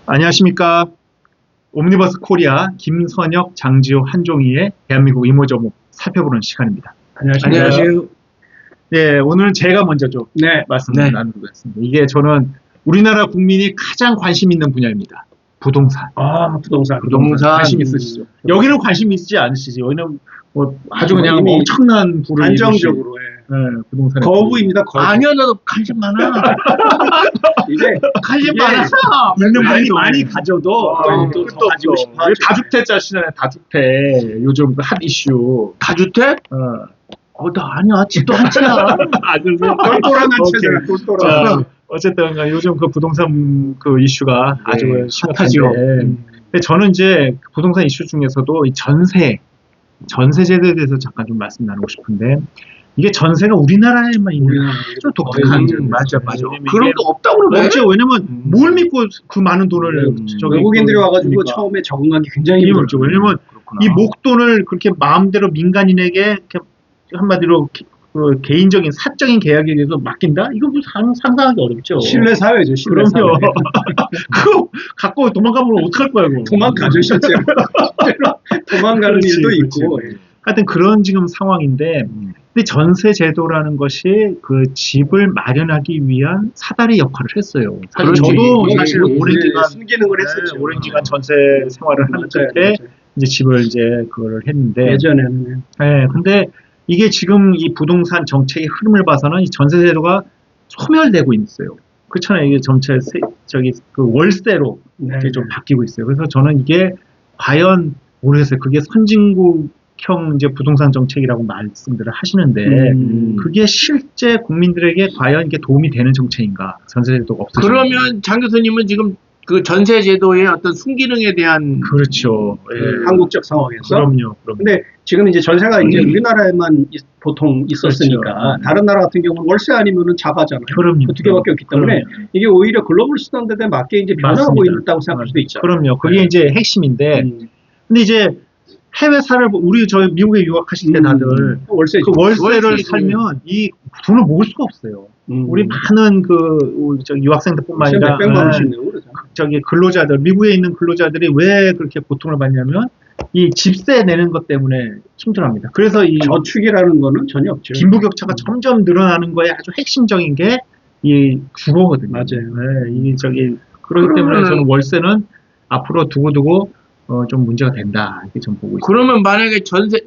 안녕하십니까. 옴니버스 코리아 김선혁, 장지호, 한종희의 대한민국 이모저모 살펴보는 시간입니다. 안녕하세요. 네, 오늘은 제가 먼저 좀 네. 말씀을 나누겠습니다. 이게 저는 우리나라 국민이 가장 관심 있는 분야입니다. 부동산. 부동산. 관심 있으시죠? 여기는 관심 있지 않으시죠? 여기는 뭐 아주 그냥 이미 엄청난 부를 안정적으로. 부동산에 거부입니다. 거부. 아니야, 나도 관심 많아. 이제 관심 이게 많아서. 있는 분이 많이 가져도 또 끝도 가지고 없죠. 싶어 하죠. 다주택 자시잖아요. 다주택. 요즘 핫 이슈. 다주택? 나 아니야. 집도 한 채야. 그러세요? 똘똘한 한 오케이. 채잖아. 똘똘한. 자, 어쨌든 요즘 그 부동산 그 이슈가 아주 심각하죠. 근데 저는 이제 부동산 이슈 중에서도 이 전세제도에 대해서 잠깐 좀 말씀 나누고 싶은데, 이게 전세가 우리나라에만 있는 아주 독특한 문제예요. 맞아. 왜냐면 그런 이게 거 없다고 그래. 없죠. 왜냐면 뭘 믿고 그 많은 돈을 외국인들이 와가지고 줍니까? 처음에 적응하기 굉장히 힘들죠. 왜냐면 이 목돈을 그렇게 마음대로 민간인에게 이렇게 한마디로 그 개인적인 사적인 계약에 의해서 맡긴다? 이거 뭐 상상하기 어렵죠. 신뢰 사회죠. 신뢰 그럼요. 사회. 그거 갖고 도망가면 어떡할 거야, 그거. 도망가죠, 실제로. 도망가는 그렇지, 일도 그렇지. 있고. 하여튼 그런 지금 상황인데, 근데 전세 제도라는 것이 그 집을 마련하기 위한 사다리 역할을 했어요. 사실 그렇지. 저도 예, 사실 예, 오랜 기간 순기능을 했었죠. 오랜 기간 전세 생활을 하는 맞아요, 끝에 맞아요. 이제 집을 이제 그거를 했는데, 예전에는 근데 이게 지금 이 부동산 정책의 흐름을 봐서는 이 전세 제도가 소멸되고 있어요. 그렇잖아요. 이게 전체 그 월세로 이제 좀 바뀌고 있어요. 그래서 저는 이게 과연 모르겠어요. 그게 선진국형 이제 부동산 정책이라고 말씀들을 하시는데, 그게 실제 국민들에게 과연 이게 도움이 되는 정책인가? 전세 제도가 없어지는. 그러면 장 교수님은 지금 그 전세 제도의 어떤 순기능에 대한 그렇죠. 한국적 상황에서. 그럼요. 근데 지금 이제 전세가 이제 우리나라에만 보통 있었으니까 그렇죠. 다른 나라 같은 경우는 월세 아니면은 자가잖아요. 그럼요. 그 두 개밖에 없기 때문에 이게 오히려 글로벌 스탠다드에 맞게 이제 변화하고 맞습니다. 있다고 생각할 수도 있죠. 그럼요. 그게 이제 핵심인데, 근데 이제 해외 사를 우리 저 미국에 유학하실 때 다들 월세 그 월세를 월세지. 살면 이 돈을 모을 수가 없어요. 우리 많은 우리 유학생들뿐만 아니라 몇백만 원씩 내고 그러죠. 근로자들, 미국에 있는 근로자들이 왜 그렇게 고통을 받냐면 이 집세 내는 것 때문에 힘들어합니다. 그래서 이 저축이라는 거는 전혀 없죠. 빈부격차가 점점 늘어나는 거에 아주 핵심적인 게 이 주거거든요. 맞아요. 그렇기 때문에 저는 월세는 앞으로 두고두고 좀 문제가 된다 이렇게 좀 보고 있습니다. 그러면 만약에 전세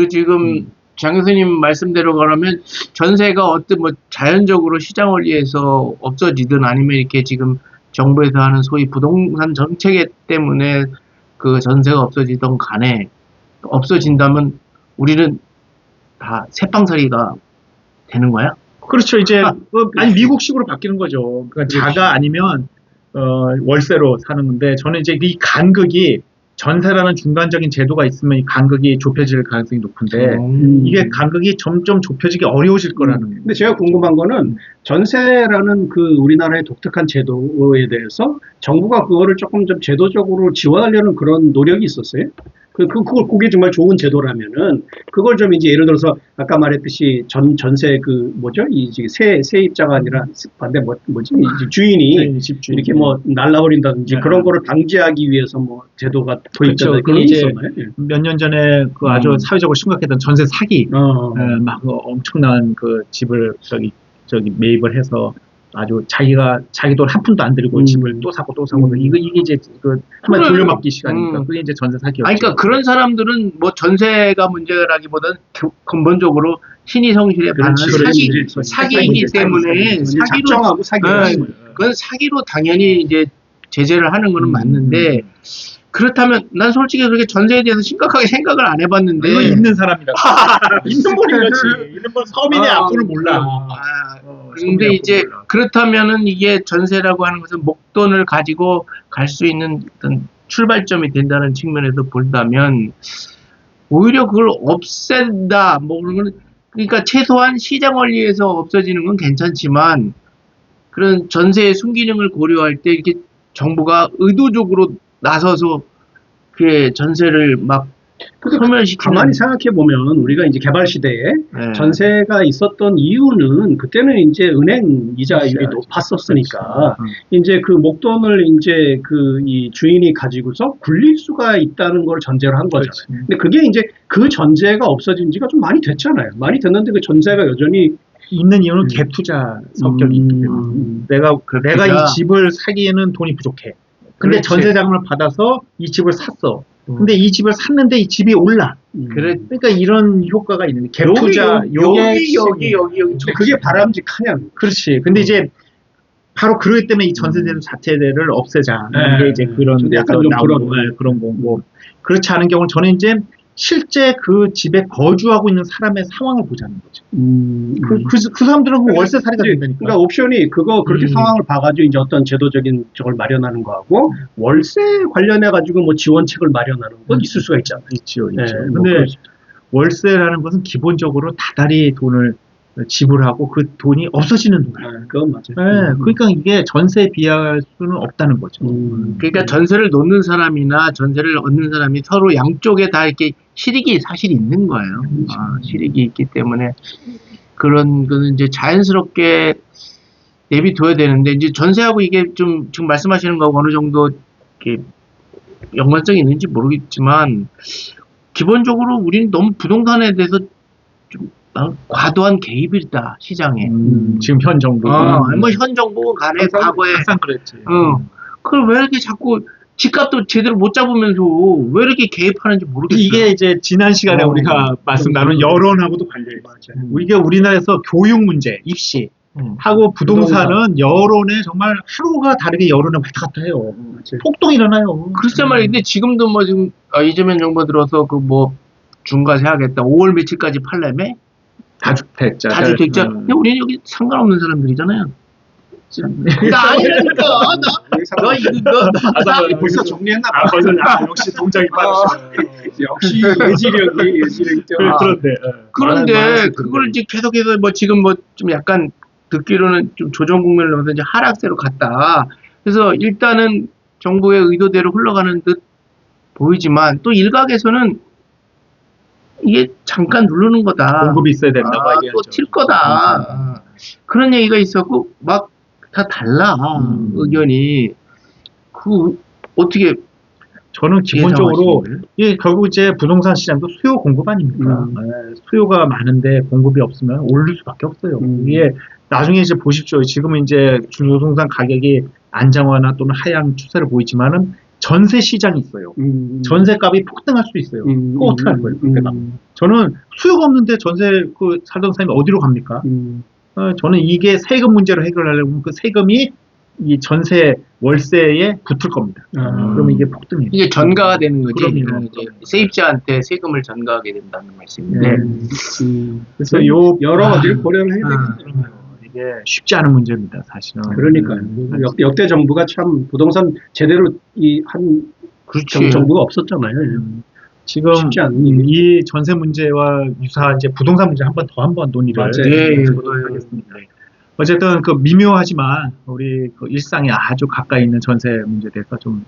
지금 장 교수님 말씀대로 그러면 전세가 어떤 뭐 자연적으로 시장 원리에서 없어지든 아니면 이렇게 지금 정부에서 하는 소위 부동산 정책 때문에 그 전세가 없어지던 간에 없어진다면 우리는 다 새빵살이가 되는 거야? 그렇죠. 이제 아니 미국식으로 바뀌는 거죠. 그러니까 자가 아니면 월세로 사는 건데, 저는 이제 이 간극이 전세라는 중간적인 제도가 있으면 이 간극이 좁혀질 가능성이 높은데, 이게 간극이 점점 좁혀지기 어려워질 거라는. 근데 제가 궁금한 거는 전세라는 그 우리나라의 독특한 제도에 대해서 정부가 그거를 조금 좀 제도적으로 지원하려는 그런 노력이 있었어요? 그게 정말 좋은 제도라면은 그걸 좀 이제 예를 들어서 아까 말했듯이 전세 세입자가 아니라 반대 이제 주인이 집주인. 이렇게 뭐 날라버린다든지 네. 그런 거를 방지하기 위해서 뭐 제도가 도입된다 그렇죠. 그런 게 이제 있었나요? 몇 년 전에 그 아주 사회적으로 심각했던 전세 사기, 막 엄청난 그 집을 매입을 해서 아주 자기 돈 한 푼도 안 들이고 집을 또 사고 이게 이제 한번 돌려막기 시간이니까 그게 이제 전세 사기였죠. 아니, 그러니까 그런 사람들은 뭐 전세가 문제라기보다는 근본적으로 신의 성실에 반한 사기이기 때문에 사기로 작정하고 사기로 그건 사기로 당연히 이제 제재를 하는 거는 맞는데, 그렇다면 난 솔직히 그렇게 전세에 대해서 심각하게 생각을 안 해봤는데. 이건 있는 사람이라고. 있는 분인 거지. 있는 분 서민의 앞으로 몰라. 근데 이제 그렇다면은 이게 전세라고 하는 것은 목돈을 가지고 갈 수 있는 어떤 출발점이 된다는 측면에서 본다면 오히려 그걸 없앤다 뭐 그러면, 그러니까 최소한 시장 원리에서 없어지는 건 괜찮지만 그런 전세의 순기능을 고려할 때 이렇게 정부가 의도적으로 나서서 그 전세를 막 소멸시키는 가만히 생각해 보면 우리가 이제 개발 시대에 네. 전세가 있었던 이유는 그때는 이제 은행 이자율이 그렇죠. 높았었으니까 그렇죠. 이제 그 목돈을 이제 그 이 주인이 가지고서 굴릴 수가 있다는 걸 전제로 한 거잖아요. 그렇지. 근데 그게 이제 그 전제가 없어진 지가 좀 많이 됐잖아요. 많이 됐는데 그 전세가 여전히 있는 이유는 갭 투자 성격이 있기 때문에 내가 이 집을 사기에는 돈이 부족해. 근데 그렇지. 전세 자금을 받아서 이 집을 샀어. 음. 근데 이 집을 샀는데 이 집이 올라. 그래. 그러니까 이런 효과가 있는 갭 투자. 여기 그게 바람직하냐. 그렇지. 근데 이제 바로 그러기 때문에 이 전세제도 자체를 없애자. 네. 이게 이제 그런 좀 데서 약간 좀 나오는 그런 거고. 그렇지 않은 경우는 저는 이제 실제 그 집에 거주하고 있는 사람의 상황을 보자는 거죠. 그 사람들은 그 월세 살이가 된다니까. 그러니까 옵션이 그렇게 상황을 봐가지고 이제 어떤 제도적인 저걸 마련하는 거하고 월세 관련해 가지고 뭐 지원책을 마련하는 건 있을 수가 있잖아요. 있죠. 네, 뭐 근데 그렇죠. 월세라는 것은 기본적으로 다달이 돈을 지불하고 그 돈이 없어지는 돈이에요. 그건 맞아요. 네, 그러니까 이게 전세에 비할 수는 없다는 거죠. 그러니까 전세를 놓는 사람이나 전세를 얻는 사람이 서로 양쪽에 다 이렇게 실익이 사실 있는 거예요. 실익이 있기 때문에 그런 거는 이제 자연스럽게 내비둬야 되는데 이제 전세하고 이게 좀 지금 말씀하시는 거하고 어느 정도 이렇게 연관성이 있는지 모르겠지만 기본적으로 우리는 너무 부동산에 대해서 좀 과도한 개입이다 시장에. 지금 현 정부. 뭐 현 정부 간에 과거에 항상 그랬지. 그걸 왜 이렇게 자꾸 집값도 제대로 못 잡으면서 왜 이렇게 개입하는지 모르겠어요. 이게 이제 지난 시간에 우리가 말씀 나눈 여론하고도 관련이 있어요. 이게 우리나라에서 교육 문제, 입시 하고 부동산은 여론에 정말 하루가 다르게 여론에 왔다 갔다 해요. 폭동이 일어나요. 글쎄 말인데 지금도 뭐 지금 이재명 정부 들어서 그 뭐 중과세 하겠다. 5월 며칠까지 팔려면 다주택자. 근데 우리는 여기 상관없는 사람들이잖아요. 나 아니라니까. 나 벌써 정리했나 봐. 벌써 역시 동작이 빠르시네. 역시 예지력이 그런데 그걸 이제 계속해서 뭐 지금 뭐 좀 약간 듣기로는 좀 조정 국면을 넘어서 이제 하락세로 갔다. 그래서 일단은 정부의 의도대로 흘러가는 듯 보이지만 또 일각에서는 이게 잠깐 누르는 거다. 공급이 있어야 된다고 얘기하죠. 또 튈 거다. 그런 얘기가 있었고 막 다 달라 의견이. 그 어떻게 저는 기본적으로 이게 결국 이제 부동산 시장도 수요 공급 아닙니까? 수요가 많은데 공급이 없으면 오를 수밖에 없어요. 이게 나중에 이제 보십시오. 지금 이제 부동산 가격이 안정화나 또는 하향 추세를 보이지만은 전세 시장이 있어요. 전세값이 폭등할 수 있어요. 그거 어떻게 할 거예요? 그때가. 저는 수요가 없는데 전세 그 살던 사람이 어디로 갑니까? 저는 이게 세금 문제로 해결하려면 그 세금이 이 전세 월세에 붙을 겁니다. 그러면 이게 폭등해요. 이게 전가가 되는 거지. 그럼요. 이제 세입자한테 세금을 전가하게 된다는 말씀인데. 그래서 여러 가지를 고려를 해야 되겠네요. 이게 쉽지 않은 문제입니다, 사실은. 그러니까요. 역대 정부가 참 부동산 제대로 한 그렇지. 정부가 없었잖아요. 지금 쉽지 않은 이 전세 문제와 유사한 이제 부동산 문제 한 번 논의를 해보도록 하겠습니다. 어쨌든 그 미묘하지만 우리 그 일상에 아주 가까이 있는 전세 문제에 대해서 좀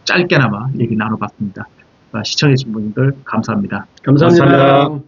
짧게나마 얘기 나눠봤습니다. 시청해주신 분들 감사합니다. 감사합니다.